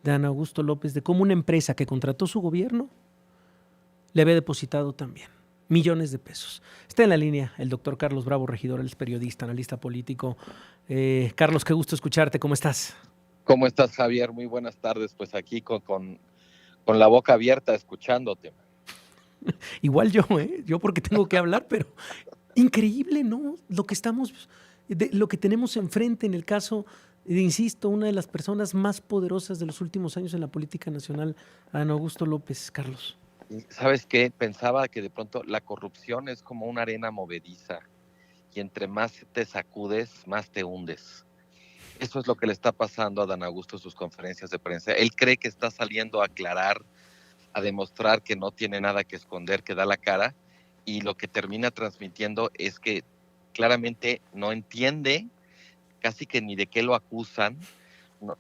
de Adán Augusto López, de cómo una empresa que contrató su gobierno le había depositado también millones de pesos. Está en la línea el doctor Carlos Bravo Regidor, él es periodista, analista político. Carlos, qué gusto escucharte, ¿cómo estás? ¿Cómo estás, Javier? Muy buenas tardes, pues aquí con la boca abierta escuchándote. Igual yo porque tengo que hablar, pero increíble, ¿no? Lo que tenemos enfrente en el caso de, insisto, una de las personas más poderosas de los últimos años en la política nacional, Adán Augusto López, Carlos. ¿Sabes qué? Pensaba que de pronto la corrupción es como una arena movediza y entre más te sacudes, más te hundes. Eso es lo que le está pasando a Adán Augusto en sus conferencias de prensa. Él cree que está saliendo a aclarar, a demostrar que no tiene nada que esconder, que da la cara, y lo que termina transmitiendo es que claramente no entiende casi que ni de qué lo acusan,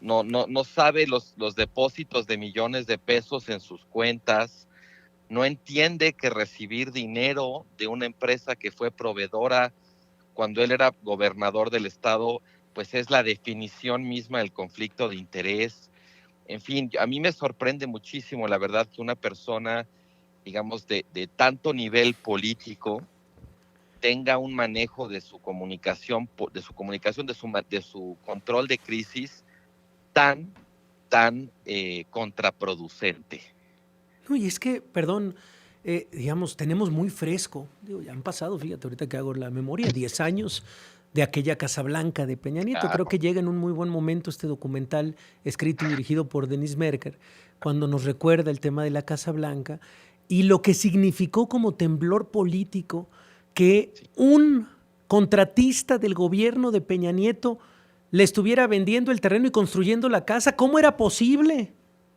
no sabe los depósitos de millones de pesos en sus cuentas, no entiende que recibir dinero de una empresa que fue proveedora cuando él era gobernador del estado, pues es la definición misma del conflicto de interés. En fin, a mí me sorprende muchísimo, la verdad, que una persona, digamos, de tanto nivel político tenga un manejo de su comunicación, de su control de crisis tan contraproducente. No, y es que, perdón, digamos, tenemos muy fresco, digo, ya han pasado, fíjate, ahorita que hago la memoria, 10 años de aquella Casa Blanca de Peña Nieto. Claro. Creo que llega en un muy buen momento este documental escrito y dirigido por Denis Merker, cuando nos recuerda el tema de la Casa Blanca y lo que significó como temblor político que un contratista del gobierno de Peña Nieto le estuviera vendiendo el terreno y construyendo la casa. ¿Cómo era posible?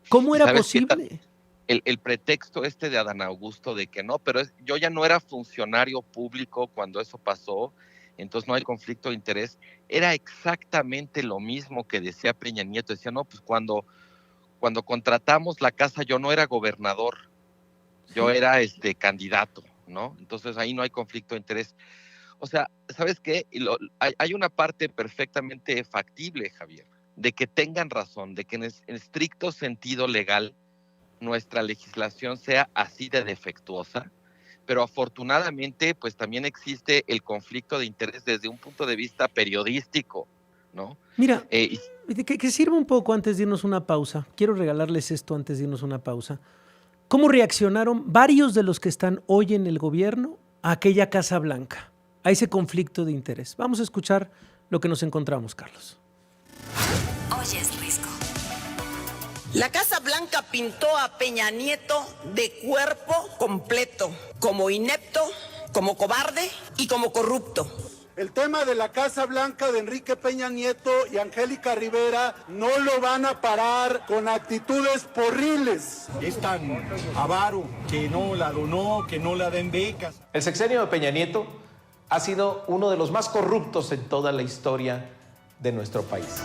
¿Cómo era posible? El pretexto de Adán Augusto de que no, pero yo ya no era funcionario público cuando eso pasó, entonces no hay conflicto de interés. Era exactamente lo mismo que decía Peña Nieto. Decía, no, pues cuando contratamos la casa yo no era gobernador, yo era candidato, ¿no? Entonces ahí no hay conflicto de interés. O sea, ¿sabes qué? Hay una parte perfectamente factible, Javier, de que tengan razón, de que en estricto sentido legal nuestra legislación sea así de defectuosa, pero afortunadamente pues también existe el conflicto de interés desde un punto de vista periodístico, ¿no? Mira, que sirva un poco antes de irnos una pausa. Quiero regalarles esto antes de irnos una pausa. ¿Cómo reaccionaron varios de los que están hoy en el gobierno a aquella Casa Blanca, a ese conflicto de interés? Vamos a escuchar lo que nos encontramos, Carlos. Oyes, Risco. La Casa Blanca pintó a Peña Nieto de cuerpo completo, como inepto, como cobarde y como corrupto. El tema de la Casa Blanca de Enrique Peña Nieto y Angélica Rivera no lo van a parar con actitudes porriles. Es tan avaro que no la donó, que no la den becas. El sexenio de Peña Nieto ha sido uno de los más corruptos en toda la historia de nuestro país.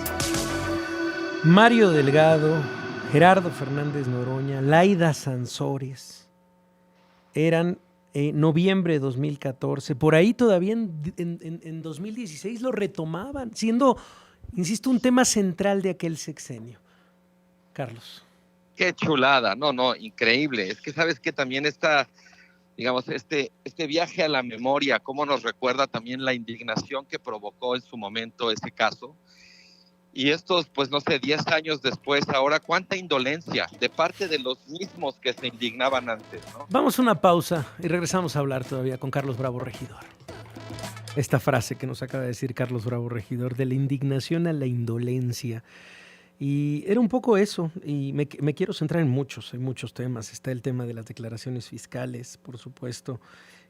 Mario Delgado, Gerardo Fernández Noroña, Laida Sansores, eran noviembre de 2014, por ahí todavía en 2016 lo retomaban, siendo, insisto, un tema central de aquel sexenio. Carlos. Qué chulada, no, increíble. Es que sabes que también digamos, este viaje a la memoria, cómo nos recuerda también la indignación que provocó en su momento ese caso. Y estos, pues no sé, 10 años después, ahora cuánta indolencia de parte de los mismos que se indignaban antes, ¿no? Vamos a una pausa y regresamos a hablar todavía con Carlos Bravo Regidor. Esta frase que nos acaba de decir Carlos Bravo Regidor, de la indignación a la indolencia. Y era un poco eso, y me quiero centrar en muchos temas. Está el tema de las declaraciones fiscales, por supuesto.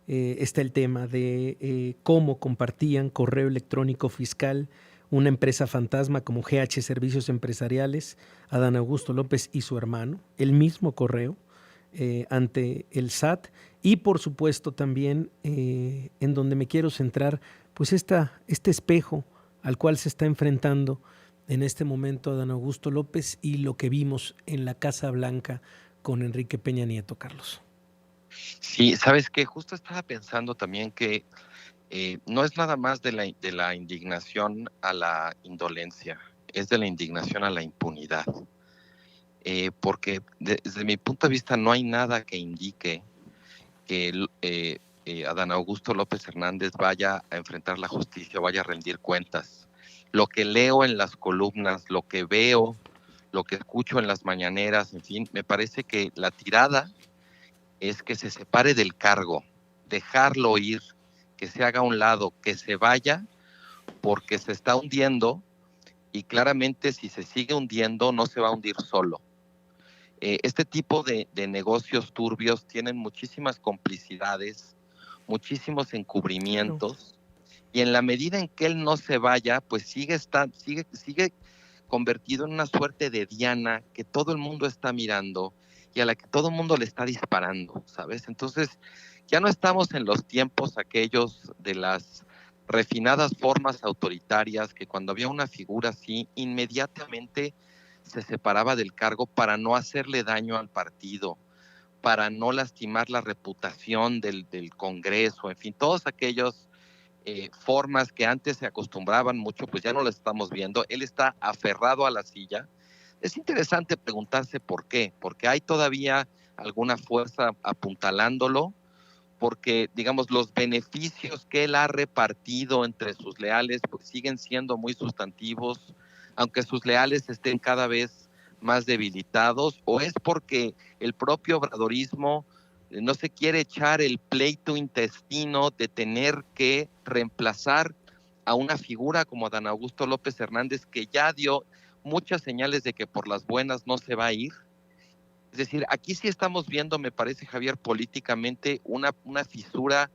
Está el tema de cómo compartían correo electrónico fiscal una empresa fantasma como GH Servicios Empresariales, Adán Augusto López y su hermano, el mismo correo ante el SAT, y por supuesto también en donde me quiero centrar, pues este espejo al cual se está enfrentando en este momento Adán Augusto López y lo que vimos en la Casa Blanca con Enrique Peña Nieto, Carlos. Sí, ¿sabes qué? Justo estaba pensando también que no es nada más de la indignación a la indolencia, es de la indignación a la impunidad. porque desde mi punto de vista no hay nada que indique que Adán Augusto López Hernández vaya a enfrentar la justicia, vaya a rendir cuentas. Lo que leo en las columnas, lo que veo, lo que escucho en las mañaneras, en fin, me parece que la tirada es que se separe del cargo, dejarlo ir, que se haga a un lado, que se vaya, porque se está hundiendo y claramente si se sigue hundiendo no se va a hundir solo. Este tipo de negocios turbios tienen muchísimas complicidades, muchísimos encubrimientos, y en la medida en que él no se vaya, pues sigue convertido en una suerte de diana que todo el mundo está mirando y a la que todo el mundo le está disparando, ¿sabes? Entonces, ya no estamos en los tiempos aquellos de las refinadas formas autoritarias que cuando había una figura así, inmediatamente se separaba del cargo para no hacerle daño al partido, para no lastimar la reputación del Congreso, en fin, todos aquellos formas que antes se acostumbraban mucho, pues ya no las estamos viendo. Él está aferrado a la silla. Es interesante preguntarse por qué, porque hay todavía alguna fuerza apuntalándolo, porque, digamos, los beneficios que él ha repartido entre sus leales pues siguen siendo muy sustantivos, aunque sus leales estén cada vez más debilitados, o es porque el propio obradorismo no se quiere echar el pleito intestino de tener que reemplazar a una figura como Adán Augusto López Hernández, que ya dio muchas señales de que por las buenas no se va a ir. Es decir, aquí sí estamos viendo, me parece, Javier, políticamente una fisura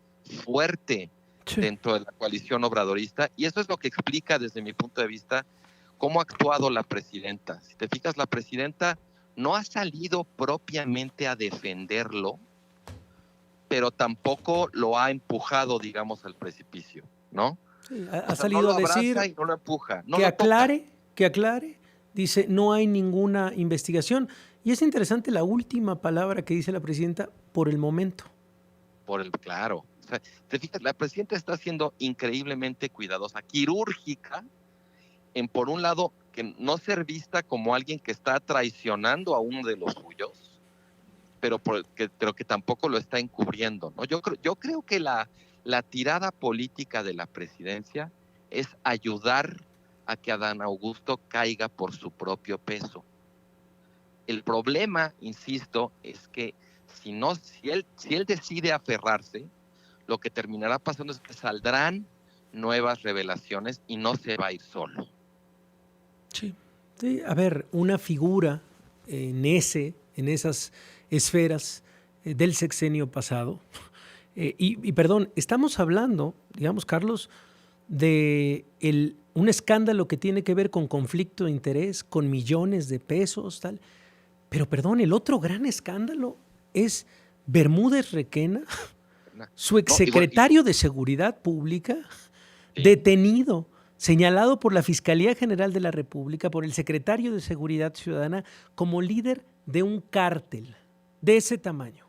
fuerte dentro de la coalición obradorista, y eso es lo que explica desde mi punto de vista cómo ha actuado la presidenta. Si te fijas, la presidenta no ha salido propiamente a defenderlo, pero tampoco lo ha empujado, digamos, al precipicio, ¿no? Sí, ha salido no a decir y no lo empuja, no que lo aclare, dice, no hay ninguna investigación. Y es interesante la última palabra que dice la presidenta, por el momento. Claro. O sea, te fijas, la presidenta está siendo increíblemente cuidadosa, quirúrgica, en por un lado que no ser vista como alguien que está traicionando a uno de los suyos, pero que tampoco lo está encubriendo, ¿no? Yo creo que la tirada política de la presidencia es ayudar a que Adán Augusto caiga por su propio peso. El problema, insisto, es que si él decide aferrarse, lo que terminará pasando es que saldrán nuevas revelaciones y no se va a ir solo. Sí. Sí, a ver, una figura en esas esferas del sexenio pasado. Y perdón, estamos hablando, digamos, Carlos, de un escándalo que tiene que ver con conflicto de interés, con millones de pesos, tal. Pero perdón, el otro gran escándalo es Bermúdez Requena, su exsecretario de Seguridad Pública, detenido, señalado por la Fiscalía General de la República, por el secretario de Seguridad Ciudadana, como líder de un cártel de ese tamaño.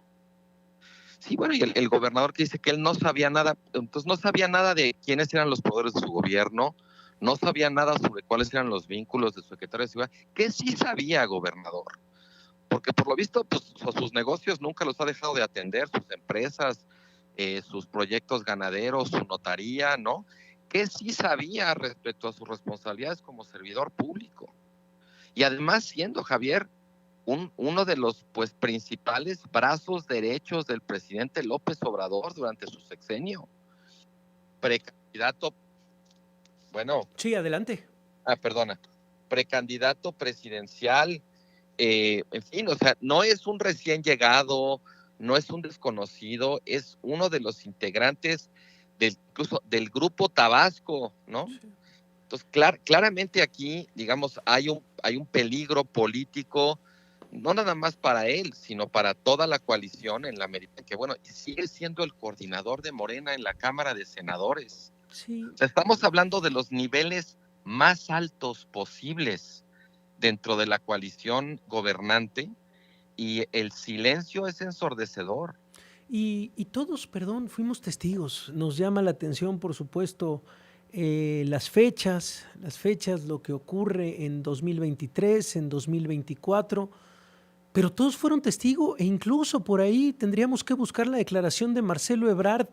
Sí, bueno, y el gobernador que dice que él no sabía nada, entonces no sabía nada de quiénes eran los poderes de su gobierno, no sabía nada sobre cuáles eran los vínculos de su secretario de Seguridad, que sí sabía, gobernador, porque por lo visto pues, sus negocios nunca los ha dejado de atender, sus empresas, sus proyectos ganaderos, su notaría, ¿no? Que sí sabía respecto a sus responsabilidades como servidor público. Y además siendo, Javier, uno de los pues principales brazos derechos del presidente López Obrador durante su sexenio. Precandidato, bueno. Sí, adelante. Precandidato presidencial, en fin, o sea, no es un recién llegado, no es un desconocido, es uno de los integrantes incluso del Grupo Tabasco, ¿no? Sí. Entonces, claramente aquí, digamos, hay un peligro político, no nada más para él, sino para toda la coalición en la medida que, bueno, sigue siendo el coordinador de Morena en la Cámara de Senadores. Sí. O sea, estamos hablando de los niveles más altos posibles dentro de la coalición gobernante y el silencio es ensordecedor. Y todos, perdón, fuimos testigos. Nos llama la atención, por supuesto, las fechas, lo que ocurre en 2023, en 2024, pero todos fueron testigos e incluso por ahí tendríamos que buscar la declaración de Marcelo Ebrard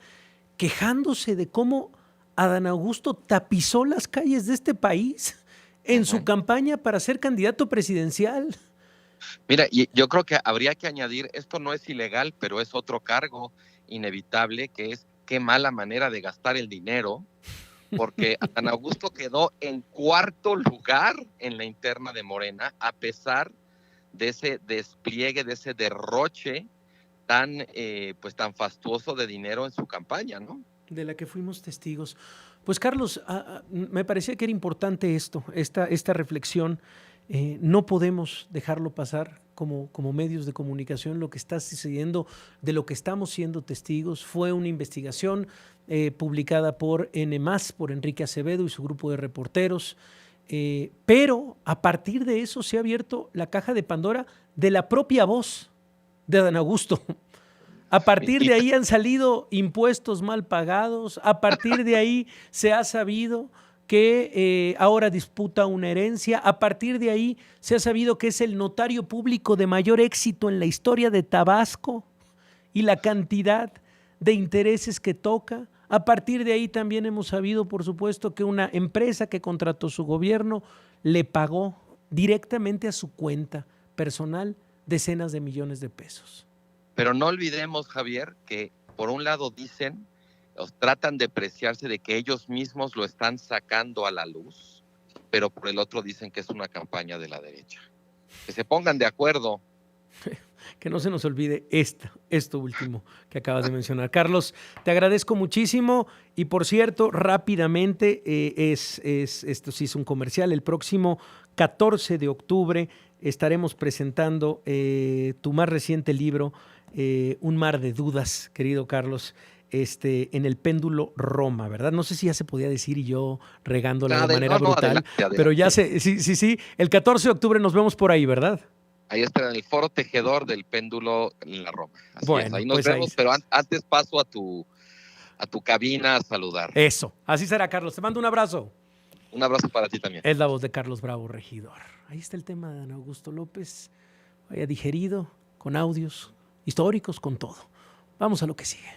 quejándose de cómo Adán Augusto tapizó las calles de este país en su campaña para ser candidato presidencial. Mira, y yo creo que habría que añadir, esto no es ilegal, pero es otro cargo inevitable, que es qué mala manera de gastar el dinero, porque Adán Augusto quedó en 4º lugar en la interna de Morena, a pesar de ese despliegue, de ese derroche tan fastuoso de dinero en su campaña, ¿no? De la que fuimos testigos. Pues Carlos, me parecía que era importante esta reflexión. No podemos dejarlo pasar como medios de comunicación. Lo que está sucediendo, de lo que estamos siendo testigos, fue una investigación publicada por N+, por Enrique Acevedo y su grupo de reporteros. Pero a partir de eso se ha abierto la caja de Pandora de la propia voz de Adán Augusto. A partir de ahí han salido impuestos mal pagados, a partir de ahí se ha sabido que ahora disputa una herencia, a partir de ahí se ha sabido que es el notario público de mayor éxito en la historia de Tabasco y la cantidad de intereses que toca. A partir de ahí también hemos sabido, por supuesto, que una empresa que contrató su gobierno le pagó directamente a su cuenta personal decenas de millones de pesos. Pero no olvidemos, Javier, que por un lado tratan de preciarse de que ellos mismos lo están sacando a la luz, pero por el otro dicen que es una campaña de la derecha. Que se pongan de acuerdo. Que no se nos olvide esto último que acabas de mencionar. Carlos, te agradezco muchísimo y por cierto, rápidamente, esto sí es un comercial, el próximo 14 de octubre estaremos presentando tu más reciente libro, Un mar de dudas, querido Carlos, en el Péndulo Roma, ¿verdad? No sé si ya se podía decir y yo regándola de manera brutal, adelante. Pero ya sí, el 14 de octubre nos vemos por ahí, ¿verdad? Ahí está en el Foro Tejedor del Péndulo en la Roma. Así bueno, es. Ahí nos vemos, pero antes paso a tu cabina a saludar. Eso, así será, Carlos. Te mando un abrazo. Un abrazo para ti también. Es la voz de Carlos Bravo, regidor. Ahí está el tema de Adán Augusto López. Vaya digerido, con audios históricos, con todo. Vamos a lo que sigue.